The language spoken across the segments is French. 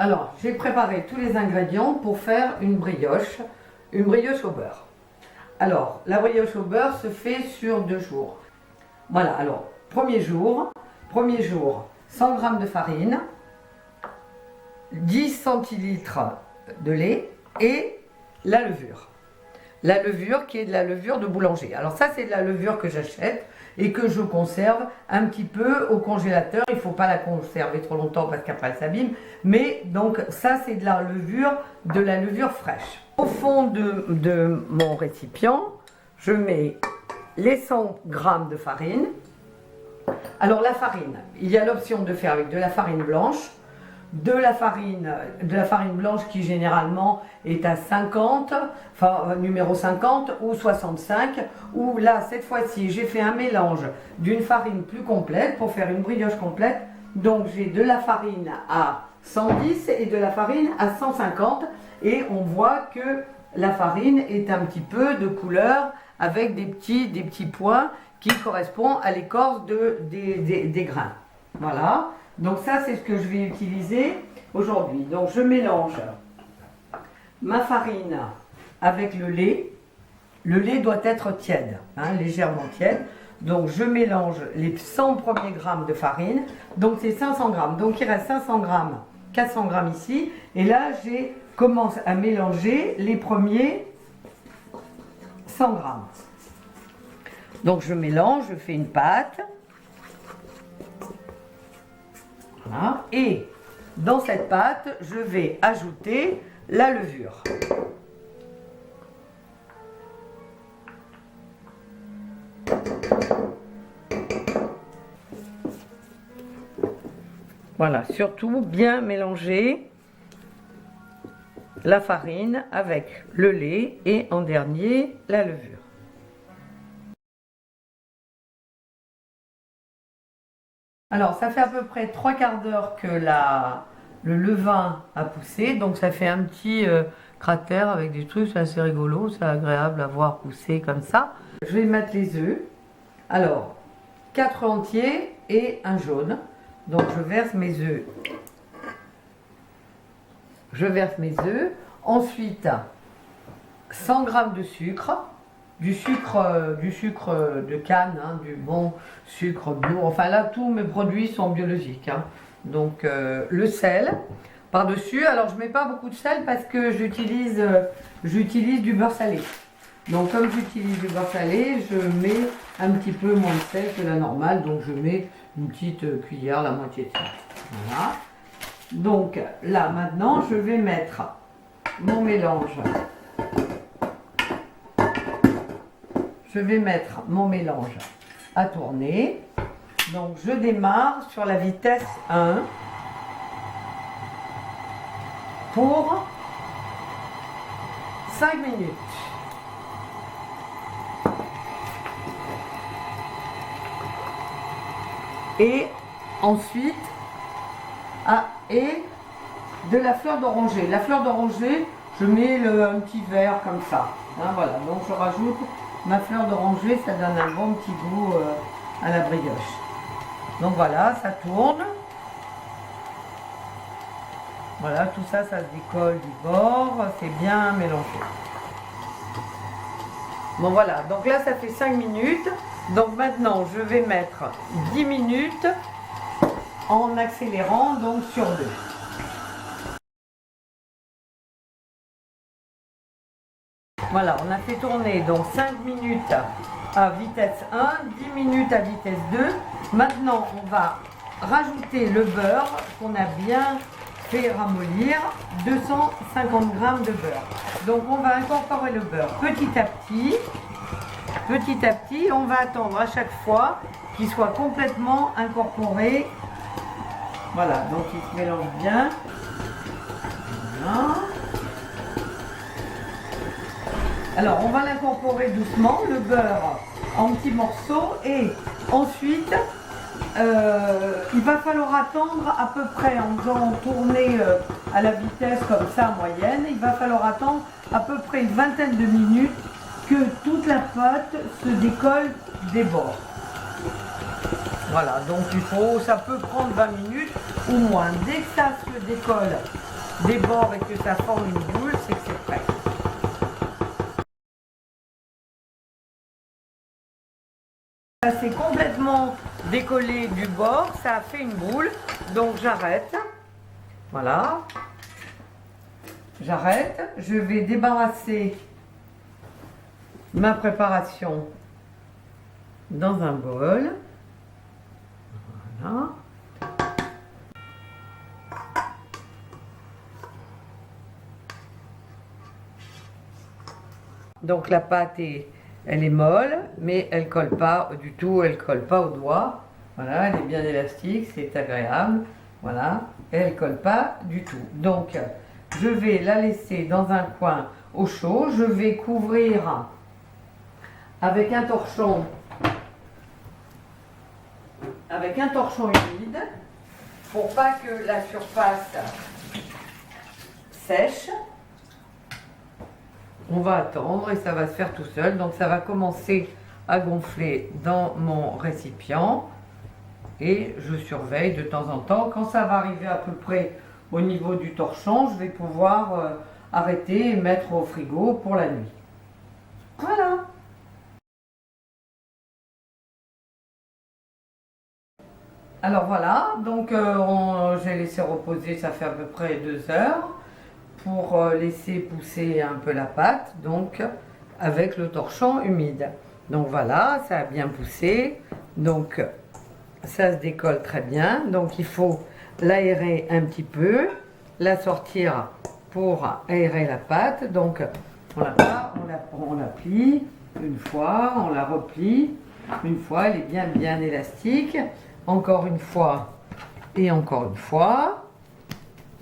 Alors, j'ai préparé tous les ingrédients pour faire une brioche au beurre. Alors, la brioche au beurre se fait sur 2 jours. Voilà, alors, premier jour, 100 g de farine, 10 centilitres de lait et la levure. La levure qui est de la levure de boulanger. Alors ça, c'est de la levure que j'achète et que je conserve un petit peu au congélateur. Il ne faut pas la conserver trop longtemps parce qu'après elle s'abîme. Mais donc ça, c'est de la levure fraîche. Au fond de mon récipient, je mets les 100 g de farine. Alors la farine, il y a l'option de faire avec de la farine blanche, de la farine blanche qui généralement est à 50, enfin numéro 50 ou 65, où là cette fois-ci j'ai fait un mélange d'une farine plus complète pour faire une brioche complète. Donc j'ai de la farine à 110 et de la farine à 150 et on voit que la farine est un petit peu de couleur avec des petits points qui correspondent à l'écorce des grains. Voilà. Donc ça, c'est ce que je vais utiliser aujourd'hui. Donc je mélange ma farine avec le lait. Le lait doit être tiède, légèrement tiède. Donc je mélange les 100 premiers grammes de farine. Donc c'est 500 grammes. Donc il reste 500 grammes, 400 grammes ici. Et là, je commence à mélanger les premiers 100 grammes. Donc je mélange, je fais une pâte. Voilà. Et dans cette pâte, je vais ajouter la levure. Voilà, surtout bien mélanger la farine avec le lait et en dernier la levure. Alors, ça fait à peu près 3/4 d'heure que le levain a poussé, donc ça fait un petit cratère avec des trucs, c'est assez rigolo, c'est agréable à voir pousser comme ça. Je vais mettre les œufs. Alors, 4 entiers et un jaune. Donc je verse mes œufs. Ensuite, 100 g de sucre. Du sucre de canne, du bon sucre bio. Enfin là, tous mes produits sont biologiques. Donc le sel par-dessus. Alors je ne mets pas beaucoup de sel parce que j'utilise du beurre salé. Donc comme j'utilise du beurre salé, je mets un petit peu moins de sel que la normale. Donc je mets une petite cuillère, la moitié de ça. Voilà. Donc là maintenant, je vais mettre mon mélange. Je vais mettre mon mélange à tourner. Donc je démarre sur la vitesse 1 pour 5 minutes. Et ensuite, et de la fleur d'oranger. La fleur d'oranger, je mets un petit verre comme ça. Voilà, donc je rajoute ma fleur d'oranger, ça donne un bon petit goût à la brioche. Donc voilà, ça tourne. Voilà, tout ça, ça se décolle du bord, c'est bien mélangé. Bon voilà, donc là ça fait 5 minutes. Donc maintenant je vais mettre 10 minutes en accélérant, donc sur 2. Voilà, on a fait tourner donc 5 minutes à vitesse 1, 10 minutes à vitesse 2. Maintenant, on va rajouter le beurre qu'on a bien fait ramollir, 250 g de beurre. Donc, on va incorporer le beurre petit à petit. On va attendre à chaque fois qu'il soit complètement incorporé. Voilà, donc il se mélange bien. Voilà. Alors, on va l'incorporer doucement, le beurre en petits morceaux, et ensuite, il va falloir attendre à peu près, en faisant tourner à la vitesse comme ça moyenne, il va falloir attendre à peu près une vingtaine de minutes que toute la pâte se décolle des bords. Voilà, donc ça peut prendre 20 minutes ou moins. Dès que ça se décolle déborde et que ça forme une boule, c'est que c'est prêt. Ça s'est complètement décollé du bord, ça a fait une boule, donc j'arrête. Voilà. J'arrête. Je vais débarrasser ma préparation dans un bol. Voilà. Donc la pâte elle est molle, mais elle colle pas du tout, elle colle pas au doigt. Voilà, elle est bien élastique, c'est agréable. Voilà, et elle colle pas du tout. Donc je vais la laisser dans un coin au chaud. Je vais couvrir avec un torchon humide pour pas que la surface sèche. On va attendre et ça va se faire tout seul. Donc ça va commencer à gonfler dans mon récipient et je surveille de temps en temps. Quand ça va arriver à peu près au niveau du torchon, je vais pouvoir arrêter et mettre au frigo pour la nuit. Voilà. Alors voilà, donc j'ai laissé reposer, ça fait à peu près 2 heures pour laisser pousser un peu la pâte, donc avec le torchon humide. Donc voilà, ça a bien poussé, donc ça se décolle très bien. Donc il faut l'aérer un petit peu, la sortir pour aérer la pâte. Donc on la plie une fois, on la replie une fois, elle est bien élastique. Encore une fois et encore une fois.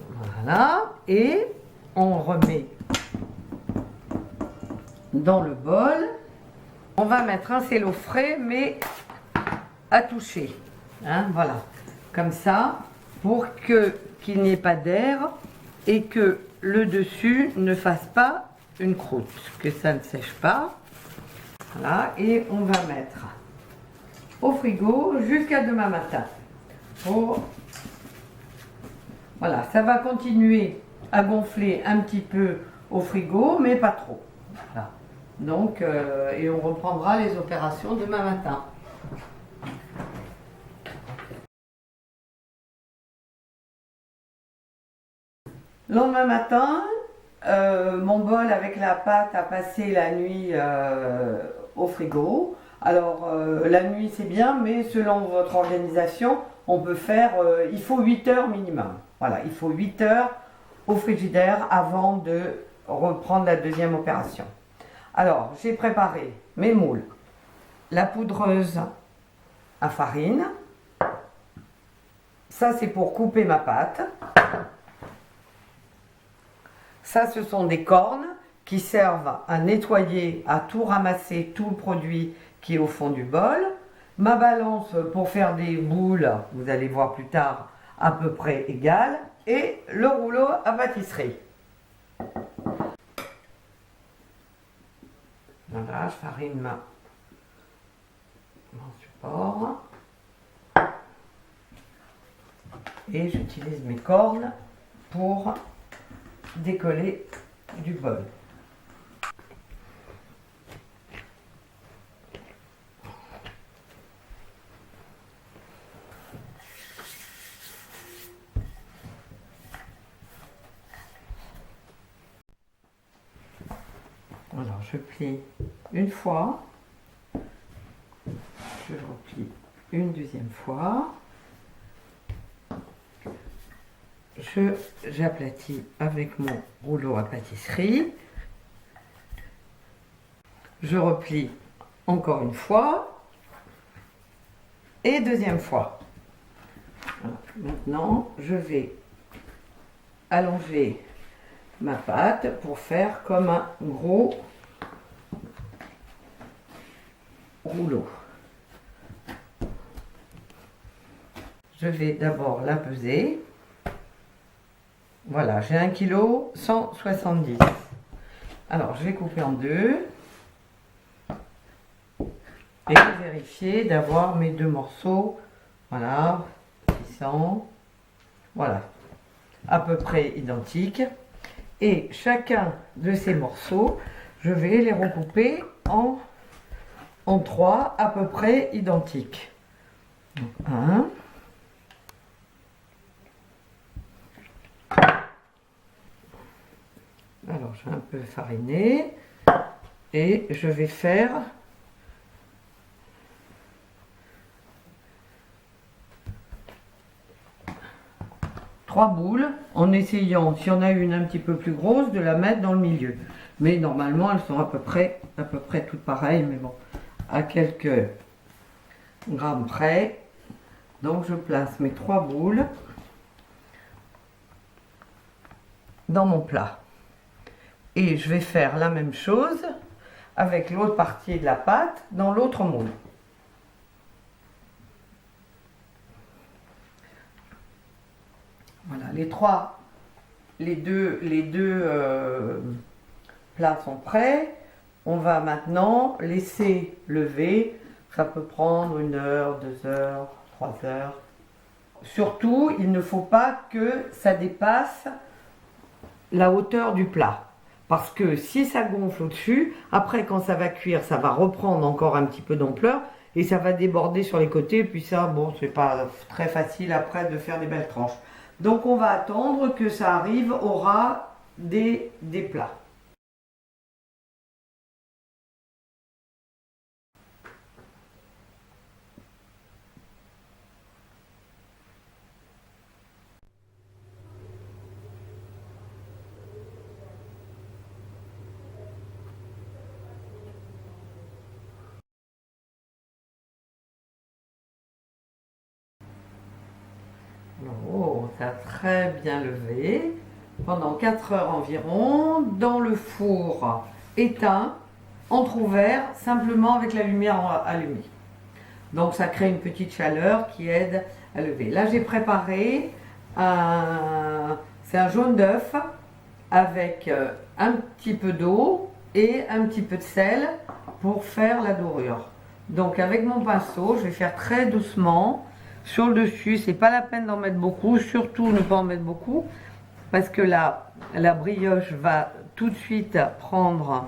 Voilà, et on remet dans le bol. On va mettre un cello frais mais à toucher. Hein, voilà, comme ça, pour qu'il n'y ait pas d'air et que le dessus ne fasse pas une croûte, que ça ne sèche pas. Voilà, et on va mettre au frigo jusqu'à demain matin. Voilà, ça va continuer à gonfler un petit peu au frigo, mais pas trop. Voilà. Donc, et on reprendra les opérations demain matin. Le lendemain matin, mon bol avec la pâte a passé la nuit au frigo. Alors, la nuit c'est bien, mais selon votre organisation, on peut faire, il faut 8 heures minimum. Voilà, il faut 8 heures au frigidaire avant de reprendre la deuxième opération. Alors, j'ai préparé mes moules, la poudreuse à farine. Ça, c'est pour couper ma pâte. Ça, ce sont des cornes qui servent à nettoyer, à tout ramasser, tout le produit qui est au fond du bol. Ma balance pour faire des boules, vous allez voir plus tard, à peu près égale. Et le rouleau à pâtisserie. Voilà, je farine mon support. Et j'utilise mes cornes pour décoller du bol. Alors je plie une fois, je replie une deuxième fois, j'aplatis avec mon rouleau à pâtisserie, je replie encore une fois et deuxième fois. Voilà. Maintenant je vais allonger ma pâte pour faire comme un gros rouleau. Je vais d'abord la peser. Voilà, j'ai 1 kg 170. Alors, je vais couper en deux et vérifier d'avoir mes 2 morceaux. Voilà, qui sont. Voilà. à peu près identiques. Et chacun de ces morceaux, je vais les recouper en 3 à peu près identiques. Donc, 1. Alors, je vais un peu fariner et je vais faire 3 boules en essayant, si on a une un petit peu plus grosse, de la mettre dans le milieu. Mais normalement, elles sont à peu près toutes pareilles, mais bon, à quelques grammes près. Donc, je place mes 3 boules dans mon plat. Et je vais faire la même chose avec l'autre partie de la pâte dans l'autre moule. Voilà, les deux plats sont prêts. On va maintenant laisser lever. Ça peut prendre 1 heure, 2 heures, 3 heures. Surtout, il ne faut pas que ça dépasse la hauteur du plat. Parce que si ça gonfle au-dessus, après quand ça va cuire, ça va reprendre encore un petit peu d'ampleur et ça va déborder sur les côtés. Puis ça, bon, c'est pas très facile après de faire des belles tranches. Donc on va attendre que ça arrive au ras des plats. Oh, ça a très bien levé pendant 4 heures environ dans le four éteint, entrouvert, simplement avec la lumière allumée. Donc ça crée une petite chaleur qui aide à lever. Là j'ai préparé c'est un jaune d'œuf avec un petit peu d'eau et un petit peu de sel pour faire la dorure. Donc avec mon pinceau, je vais faire très doucement sur le dessus. C'est pas la peine d'en mettre beaucoup, surtout ne pas en mettre beaucoup parce que la brioche va tout de suite prendre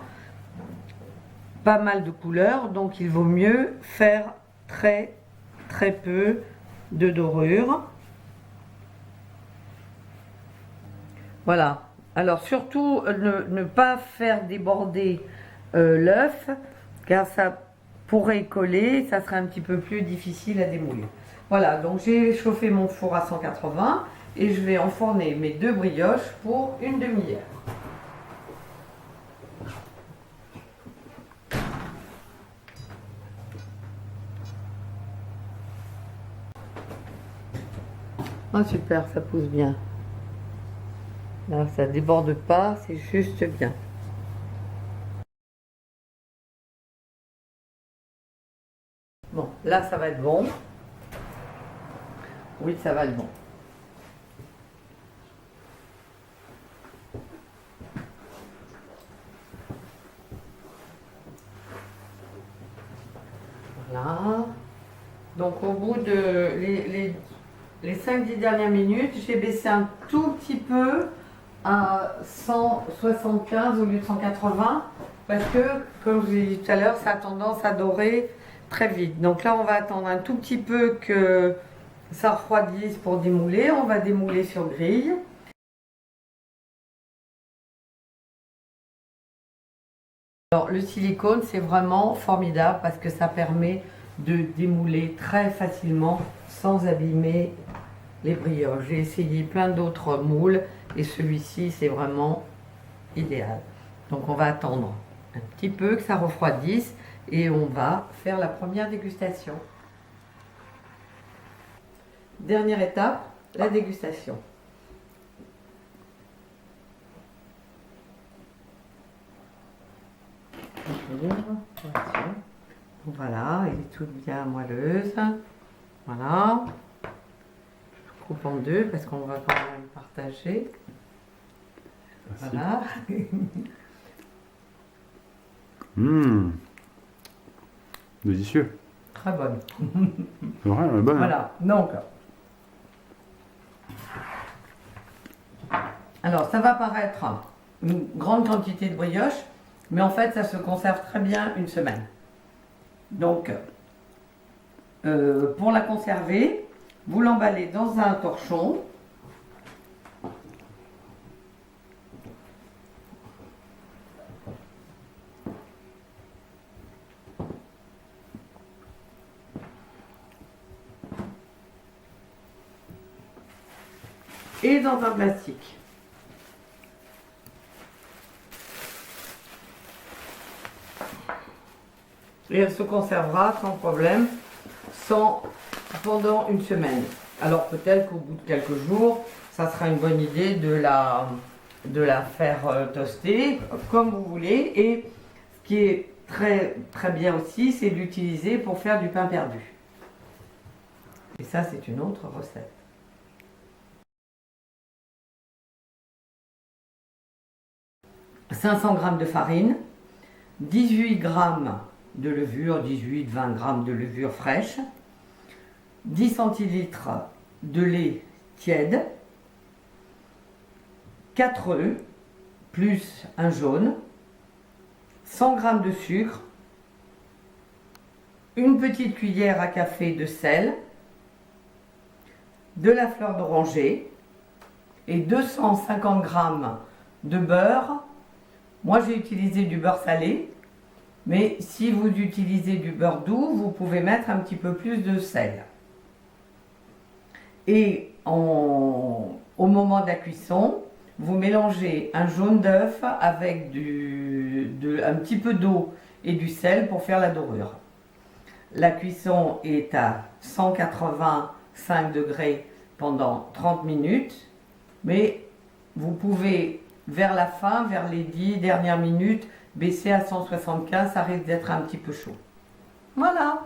pas mal de couleurs, donc il vaut mieux faire très peu de dorure. Voilà. Alors surtout ne pas faire déborder l'œuf car ça pourrait coller, ça serait un petit peu plus difficile à démouler. Voilà, donc j'ai chauffé mon four à 180 et je vais enfourner mes 2 brioches pour une demi-heure. Ah super, ça pousse bien. Là, ça déborde pas, c'est juste bien. Bon, là, ça va être bon. Oui, ça va être bon. Voilà. Donc, au bout de les 5-10 dernières minutes, j'ai baissé un tout petit peu à 175 au lieu de 180 parce que, comme je vous ai dit tout à l'heure, ça a tendance à dorer très vite. Donc là, on va attendre un tout petit peu que ça refroidisse pour démouler. On va démouler sur grille. Alors, le silicone, c'est vraiment formidable parce que ça permet de démouler très facilement sans abîmer les brioches. J'ai essayé plein d'autres moules et celui-ci, c'est vraiment idéal. Donc, on va attendre un petit peu que ça refroidisse et on va faire la première dégustation. Dernière étape, la dégustation. Voilà, elle est toute bien moelleuse. Voilà. Je coupe en 2 parce qu'on va quand même partager. Voilà. Délicieux. Très bonne. C'est vrai, elle est bonne. Voilà, donc Alors, ça va paraître une grande quantité de brioche, mais en fait, ça se conserve très bien une semaine. Donc, pour la conserver, vous l'emballez dans un torchon. Et dans un plastique. Et elle se conservera sans problème, pendant une semaine. Alors peut-être qu'au bout de quelques jours, ça sera une bonne idée de la faire toaster, comme vous voulez. Et ce qui est très, très bien aussi, c'est d'utiliser pour faire du pain perdu. Et ça, c'est une autre recette. « 500 g de farine, 18 g de levure, 18-20 g de levure fraîche, 10 centilitres de lait tiède, 4 œufs, plus un jaune, 100 g de sucre, une petite cuillère à café de sel, de la fleur d'oranger et 250 g de beurre. Moi, j'ai utilisé du beurre salé, mais si vous utilisez du beurre doux, vous pouvez mettre un petit peu plus de sel. Et au moment de la cuisson, vous mélangez un jaune d'œuf avec un petit peu d'eau et du sel pour faire la dorure. La cuisson est à 185 degrés pendant 30 minutes, mais vous pouvez, vers la fin, vers les 10 dernières minutes, baisser à 175, ça risque d'être un petit peu chaud. Voilà!